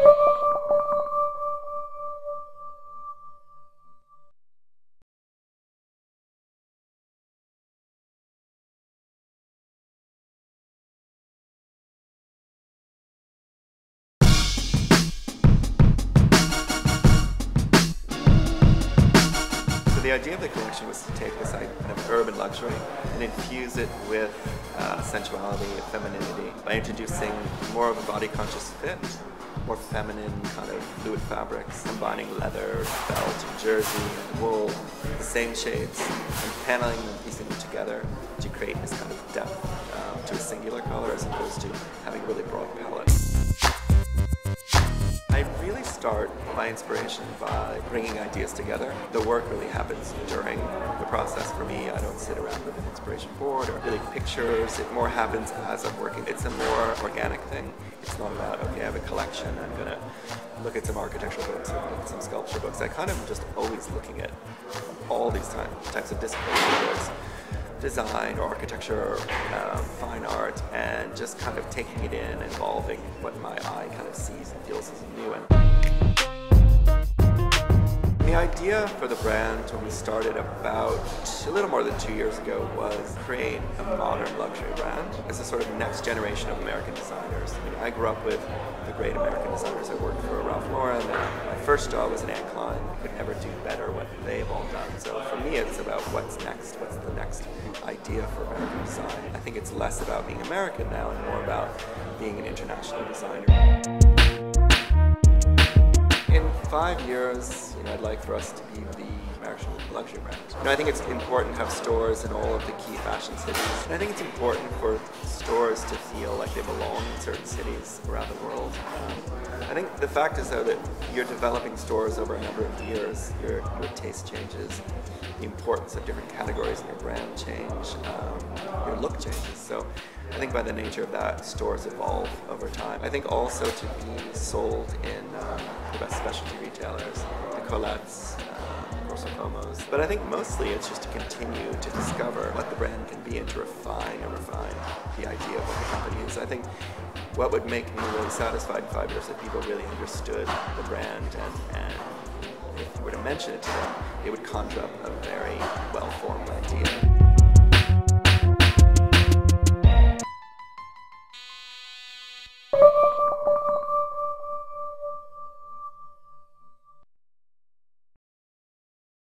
The idea of the collection was to take this kind of urban luxury and infuse it with sensuality, femininity, by introducing more of a body-conscious fit, more feminine kind of fluid fabrics, combining leather, felt, jersey, and wool, the same shades, and paneling them, piecing them together to create this kind of depth to a singular color as opposed to having a really broad palette. I really start my inspiration by bringing ideas together. The work really happens during the process for me. I don't sit around with an inspiration board or really pictures. It more happens as I'm working. It's a more organic thing. It's not about, okay, I have a collection, I'm going to look at some architectural books or look at some sculpture books. I kind of am just always looking at all these types of disciplines, whether it's design or architecture, fine art, and just kind of taking it in, involving what my eye kind of sees and feels as new. The idea for the brand when we started about a little more than 2 years ago was create a modern luxury brand as a sort of next generation of American designers. I mean, I grew up with the great American designers. I worked for Ralph Lauren, and my first job was an Anne Klein. I could never do better what they've all done. So for me, it's about what's next, what's the next idea for American design. I think it's less about being American now and more about being an international designer. In 5 years, I'd like for us to be the American luxury brand. I think it's important to have stores in all of the key fashion cities. And I think it's important for stores to feel like they belong in certain cities around the world. I think the fact is, though, that you're developing stores over a number of years. Your taste changes, the importance of different categories in your brand change, your look changes. So I think by the nature of that, stores evolve over time. I think also to be sold in the best specialty retailers, the Colettes, Corso Comos. But I think mostly it's just to continue to discover what the brand can be and to refine the idea of what the company is. I think what would make me really satisfied in 5 years if people really understood the brand, and if you were to mention it to them, it would conjure up a very well